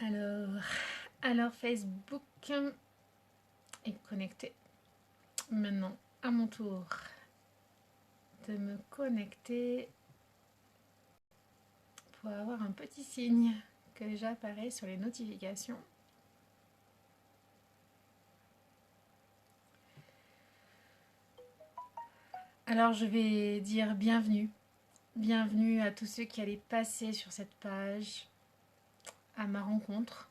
Alors, alors Facebook est connecté. Maintenant, à mon tour de me connecter pour avoir un petit signe que j'apparais sur les notifications. Alors je vais dire bienvenue. Bienvenue à tous ceux qui allaient passer sur cette page à ma rencontre.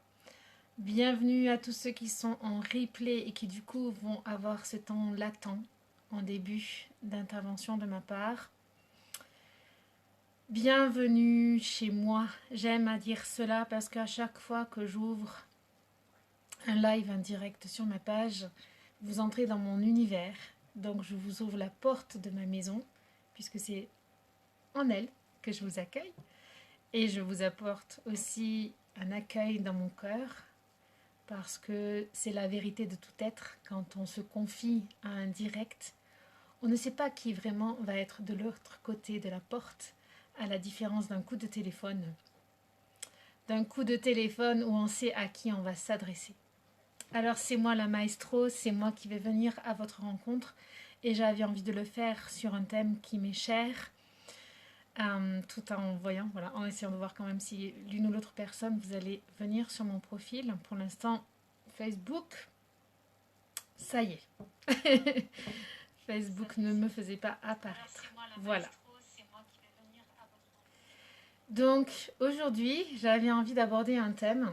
Bienvenue à tous ceux qui sont en replay et qui du coup vont avoir ce temps latent en début d'intervention de ma part. Bienvenue chez moi. J'aime à dire cela parce qu'à chaque fois que j'ouvre un live, un direct sur ma page, vous entrez dans mon univers. Donc je vous ouvre la porte de ma maison puisque c'est en elle que je vous accueille. Et je vous apporte aussi un accueil dans mon cœur parce que c'est la vérité de tout être. Quand on se confie à un direct, on ne sait pas qui vraiment va être de l'autre côté de la porte, à la différence d'un coup de téléphone. D'un coup de téléphone où on sait à qui on va s'adresser. Alors c'est moi la maestro, c'est moi qui vais venir à votre rencontre et j'avais envie de le faire sur un thème qui m'est cher, tout en voyant, voilà, en essayant de voir quand même si l'une ou l'autre personne vous allez venir sur mon profil. Pour l'instant, Facebook, ça y est. Facebook ne me faisait pas apparaître. Voilà. Donc aujourd'hui, j'avais envie d'aborder un thème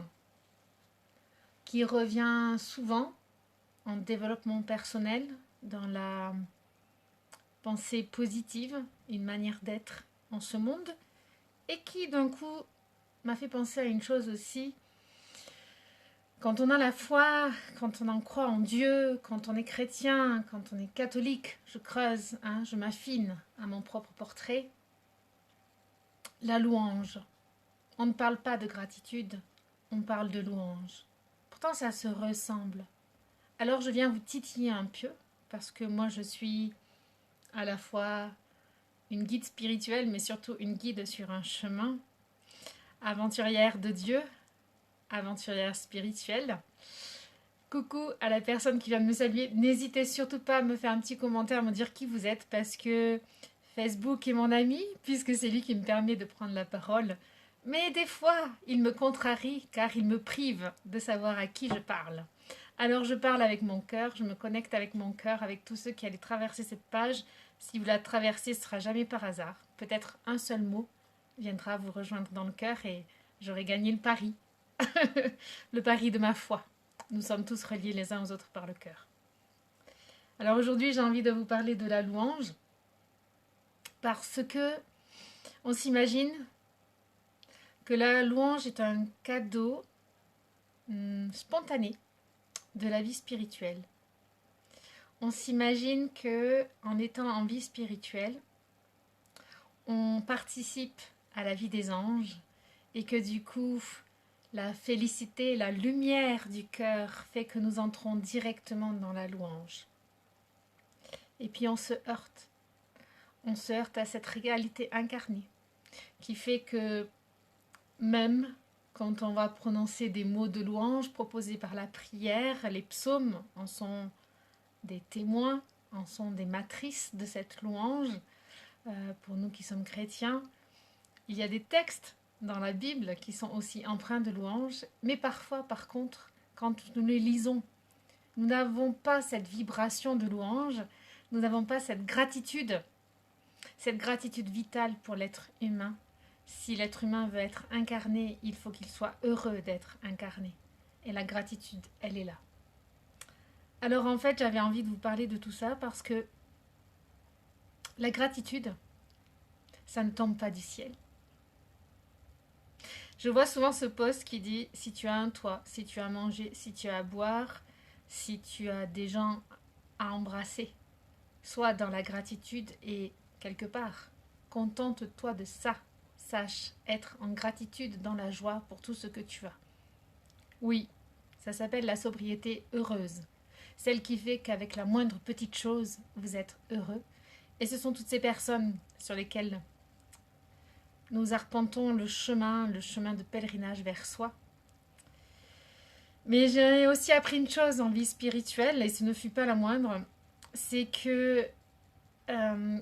qui revient souvent en développement personnel, dans la pensée positive, une manière d'être en ce monde, et qui d'un coup m'a fait penser à une chose aussi. Quand on a la foi, quand on en croit en Dieu, quand on est chrétien, quand on est catholique, je creuse, je m'affine à mon propre portrait. La louange. On ne parle pas de gratitude, on parle de louange. Pourtant ça se ressemble. Alors je viens vous titiller un peu, parce que moi je suis à la fois une guide spirituelle, mais surtout une guide sur un chemin, aventurière de Dieu, aventurière spirituelle. Coucou à la personne qui vient de me saluer. N'hésitez surtout pas à me faire un petit commentaire, à me dire qui vous êtes, parce que Facebook est mon ami, puisque c'est lui qui me permet de prendre la parole. Mais des fois, il me contrarie, car il me prive de savoir à qui je parle. Alors je parle avec mon cœur, je me connecte avec mon cœur, avec tous ceux qui allaient traverser cette page. Si vous la traversez, ce ne sera jamais par hasard. Peut-être un seul mot viendra vous rejoindre dans le cœur et j'aurai gagné le pari. Le pari de ma foi. Nous sommes tous reliés les uns aux autres par le cœur. Alors aujourd'hui, j'ai envie de vous parler de la louange parce que on s'imagine que la louange est un cadeau spontané de la vie spirituelle. On s'imagine que en étant en vie spirituelle, on participe à la vie des anges et que du coup, la félicité, la lumière du cœur fait que nous entrons directement dans la louange. Et puis on se heurte. On se heurte à cette réalité incarnée qui fait que même quand on va prononcer des mots de louange proposés par la prière, les psaumes en sont des témoins, en sont des matrices de cette louange. Pour nous qui sommes chrétiens, il y a des textes dans la Bible qui sont aussi empreints de louange, mais parfois, par contre, quand nous les lisons, nous n'avons pas cette vibration de louange, nous n'avons pas cette gratitude vitale pour l'être humain. Si l'être humain veut être incarné, il faut qu'il soit heureux d'être incarné. Et la gratitude, elle est là. Alors en fait, j'avais envie de vous parler de tout ça parce que la gratitude, ça ne tombe pas du ciel. Je vois souvent ce post qui dit si tu as un toit, si tu as à manger, si tu as à boire, si tu as des gens à embrasser, sois dans la gratitude et quelque part, contente-toi de ça. Sache être en gratitude dans la joie pour tout ce que tu as. Oui, ça s'appelle la sobriété heureuse. Celle qui fait qu'avec la moindre petite chose, vous êtes heureux. Et ce sont toutes ces personnes sur lesquelles nous arpentons le chemin de pèlerinage vers soi. Mais j'ai aussi appris une chose en vie spirituelle, et ce ne fut pas la moindre, c'est que euh,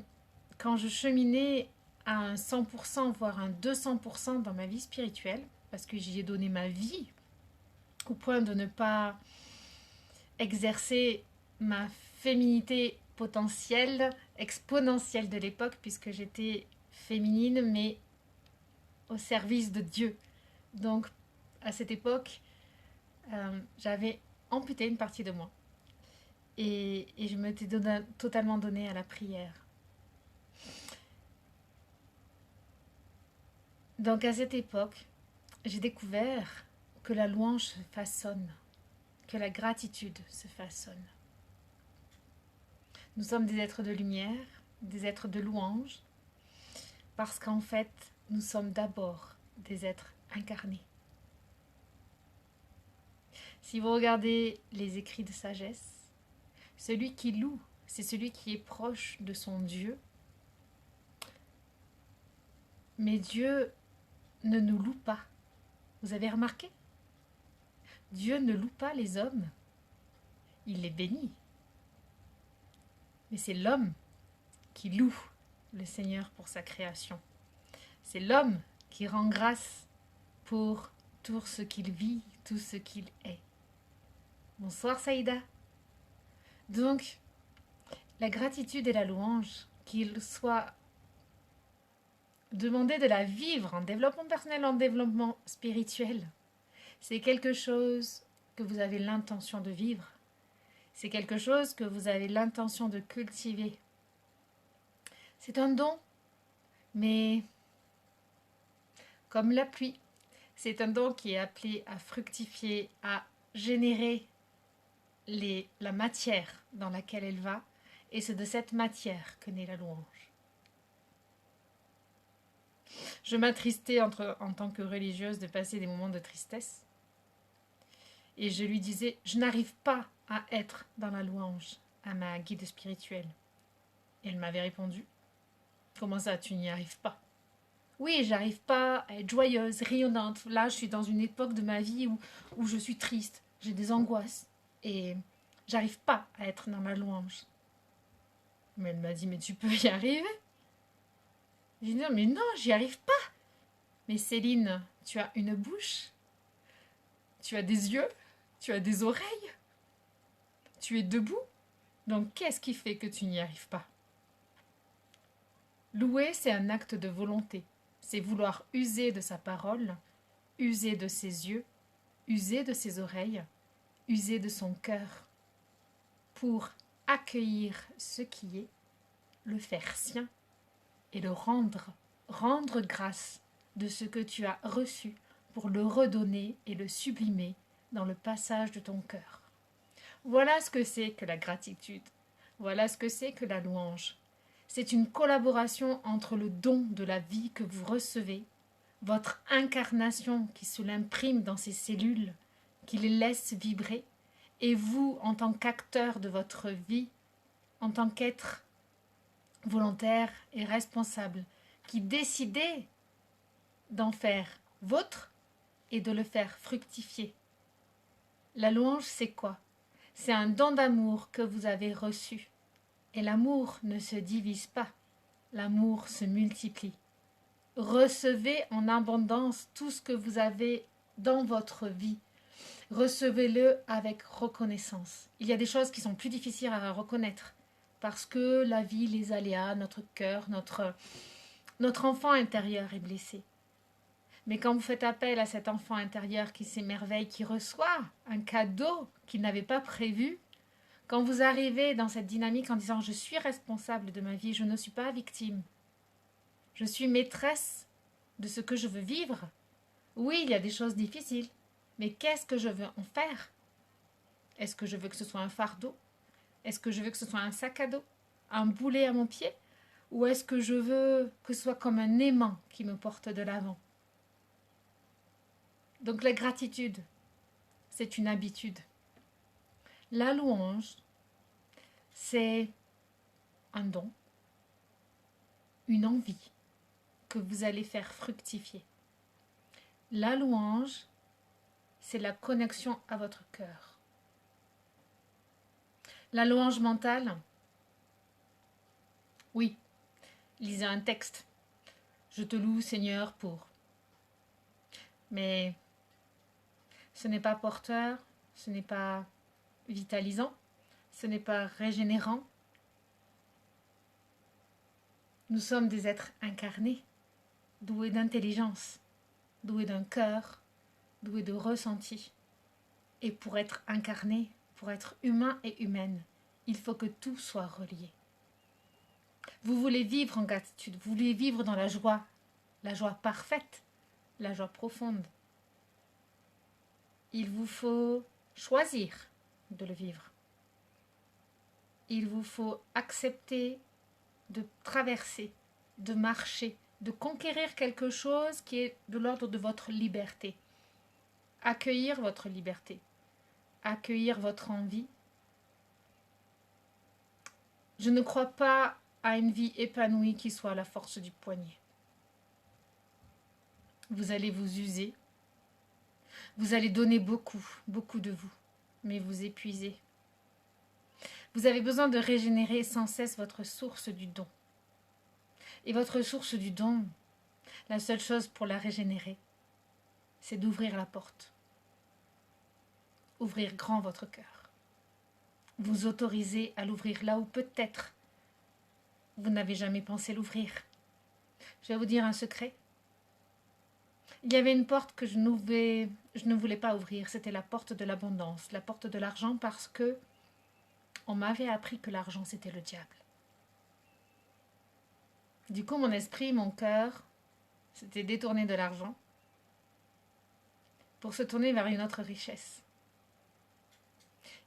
quand je cheminais à un 100%, voire un 200% dans ma vie spirituelle, parce que j'y ai donné ma vie, au point de ne pas exercer ma féminité potentielle, exponentielle de l'époque, puisque j'étais féminine, mais au service de Dieu. Donc, à cette époque, j'avais amputé une partie de moi. Et je m'étais totalement donnée à la prière. Donc, à cette époque, j'ai découvert que la louange se façonne, que la gratitude se façonne. Nous sommes des êtres de lumière, des êtres de louange, parce qu'en fait, nous sommes d'abord des êtres incarnés. Si vous regardez les écrits de sagesse, celui qui loue, c'est celui qui est proche de son Dieu. Mais Dieu ne nous loue pas. Vous avez remarqué? Dieu ne loue pas les hommes. Il les bénit. Mais c'est l'homme qui loue le Seigneur pour sa création. C'est l'homme qui rend grâce pour tout ce qu'il vit, tout ce qu'il est. Bonsoir Saïda. Donc, la gratitude et la louange, qu'il soit demandé de la vivre en développement personnel, en développement spirituel, c'est quelque chose que vous avez l'intention de vivre. C'est quelque chose que vous avez l'intention de cultiver. C'est un don, mais comme la pluie, c'est un don qui est appelé à fructifier, à générer la matière dans laquelle elle va, et c'est de cette matière que naît la louange. Je m'attristais en tant que religieuse de passer des moments de tristesse, et je lui disais, je n'arrive pas à être dans la louange à ma guide spirituelle. Et elle m'avait répondu, comment ça, tu n'y arrives pas? Oui, j'arrive pas à être joyeuse, rayonnante. Là, je suis dans une époque de ma vie où je suis triste, j'ai des angoisses, et j'arrive pas à être dans la louange. Mais elle m'a dit, mais tu peux y arriver. J'ai dit, mais non, j'y arrive pas. Mais Céline, tu as une bouche, tu as des yeux, tu as des oreilles, tu es debout. Donc qu'est-ce qui fait que tu n'y arrives pas? Louer, c'est un acte de volonté. C'est vouloir user de sa parole, user de ses yeux, user de ses oreilles, user de son cœur pour accueillir ce qui est, le faire sien et le rendre grâce de ce que tu as reçu pour le redonner et le sublimer dans le passage de ton cœur. Voilà ce que c'est que la gratitude. Voilà ce que c'est que la louange. C'est une collaboration entre le don de la vie que vous recevez, votre incarnation qui se l'imprime dans ces cellules, qui les laisse vibrer, et vous en tant qu'acteur de votre vie, en tant qu'être volontaire et responsable, qui décidez d'en faire vôtre et de le faire fructifier. La louange, c'est quoi? C'est un don d'amour que vous avez reçu. Et l'amour ne se divise pas, l'amour se multiplie. Recevez en abondance tout ce que vous avez dans votre vie. Recevez-le avec reconnaissance. Il y a des choses qui sont plus difficiles à reconnaître parce que la vie, les aléas, notre cœur, notre enfant intérieur est blessé. Mais quand vous faites appel à cet enfant intérieur qui s'émerveille, qui reçoit un cadeau qu'il n'avait pas prévu, quand vous arrivez dans cette dynamique en disant « je suis responsable de ma vie, je ne suis pas victime, je suis maîtresse de ce que je veux vivre », oui, il y a des choses difficiles, mais qu'est-ce que je veux en faire? Est-ce que je veux que ce soit un fardeau? Est-ce que je veux que ce soit un sac à dos? Un boulet à mon pied? Ou est-ce que je veux que ce soit comme un aimant qui me porte de l'avant? Donc la gratitude, c'est une habitude. La louange, c'est un don, une envie que vous allez faire fructifier. La louange, c'est la connexion à votre cœur. La louange mentale, oui, lisez un texte. Je te loue, Seigneur, pour. Mais ce n'est pas porteur, ce n'est pas vitalisant, ce n'est pas régénérant. Nous sommes des êtres incarnés, doués d'intelligence, doués d'un cœur, doués de ressenti. Et pour être incarné, pour être humain et humaine, il faut que tout soit relié. Vous voulez vivre en gratitude, vous voulez vivre dans la joie parfaite, la joie profonde. Il vous faut choisir de le vivre. Il vous faut accepter de traverser, de marcher, de conquérir quelque chose qui est de l'ordre de votre liberté. Accueillir votre liberté, accueillir votre envie. Je ne crois pas à une vie épanouie qui soit à la force du poignet. Vous allez vous user, vous allez donner beaucoup, beaucoup de vous, mais vous épuisez. Vous avez besoin de régénérer sans cesse votre source du don. Et votre source du don, la seule chose pour la régénérer, c'est d'ouvrir la porte. Ouvrir grand votre cœur. Vous autoriser à l'ouvrir là où peut-être vous n'avez jamais pensé l'ouvrir. Je vais vous dire un secret. Il y avait une porte que je ne voulais pas ouvrir. C'était la porte de l'abondance, la porte de l'argent, parce que on m'avait appris que l'argent c'était le diable. Du coup, mon esprit, mon cœur s'était détourné de l'argent pour se tourner vers une autre richesse.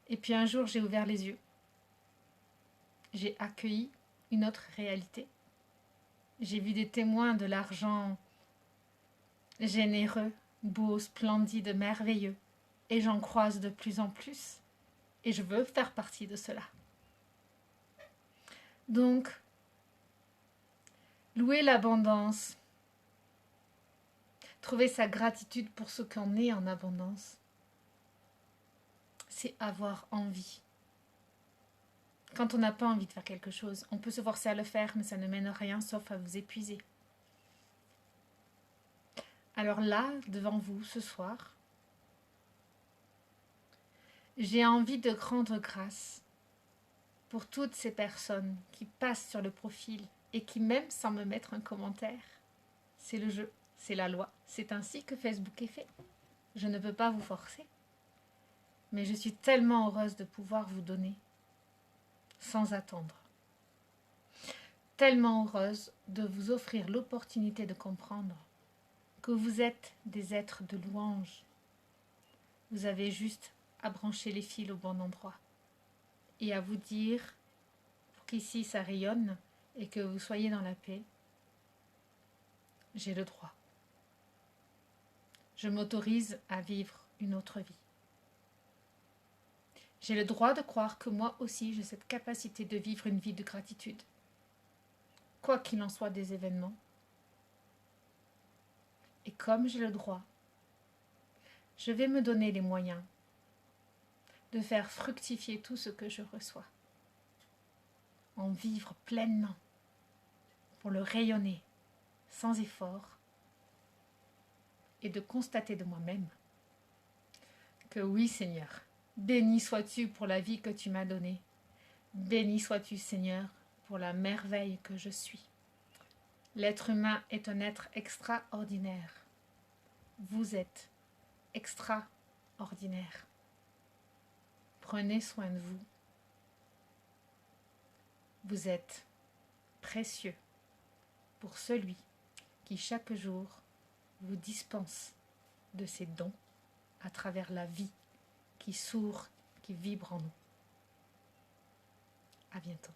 Et puis un jour, j'ai ouvert les yeux. J'ai accueilli une autre réalité. J'ai vu des témoins de l'argent généreux, beau, splendide, merveilleux. Et j'en croise de plus en plus. Et je veux faire partie de cela. Donc, louer l'abondance, trouver sa gratitude pour ce qu'on est en abondance, c'est avoir envie. Quand on n'a pas envie de faire quelque chose, on peut se forcer à le faire, mais ça ne mène à rien sauf à vous épuiser. Alors là, devant vous, ce soir, j'ai envie de rendre grâce pour toutes ces personnes qui passent sur le profil et qui, même sans me mettre un commentaire, c'est le jeu, c'est la loi, c'est ainsi que Facebook est fait. Je ne peux pas vous forcer, mais je suis tellement heureuse de pouvoir vous donner sans attendre. Tellement heureuse de vous offrir l'opportunité de comprendre que vous êtes des êtres de louange. Vous avez juste à brancher les fils au bon endroit et à vous dire, pour qu'ici ça rayonne et que vous soyez dans la paix, j'ai le droit. Je m'autorise à vivre une autre vie. J'ai le droit de croire que moi aussi j'ai cette capacité de vivre une vie de gratitude, quoi qu'il en soit des événements. Et comme j'ai le droit, je vais me donner les moyens de faire fructifier tout ce que je reçois, en vivre pleinement, pour le rayonner sans effort, et de constater de moi-même que oui, Seigneur, béni sois-tu pour la vie que tu m'as donnée. Béni sois-tu, Seigneur, pour la merveille que je suis. L'être humain est un être extraordinaire. Vous êtes extraordinaire. Prenez soin de vous. Vous êtes précieux pour celui qui chaque jour vous dispense de ses dons à travers la vie qui sourd, qui vibre en nous. À bientôt.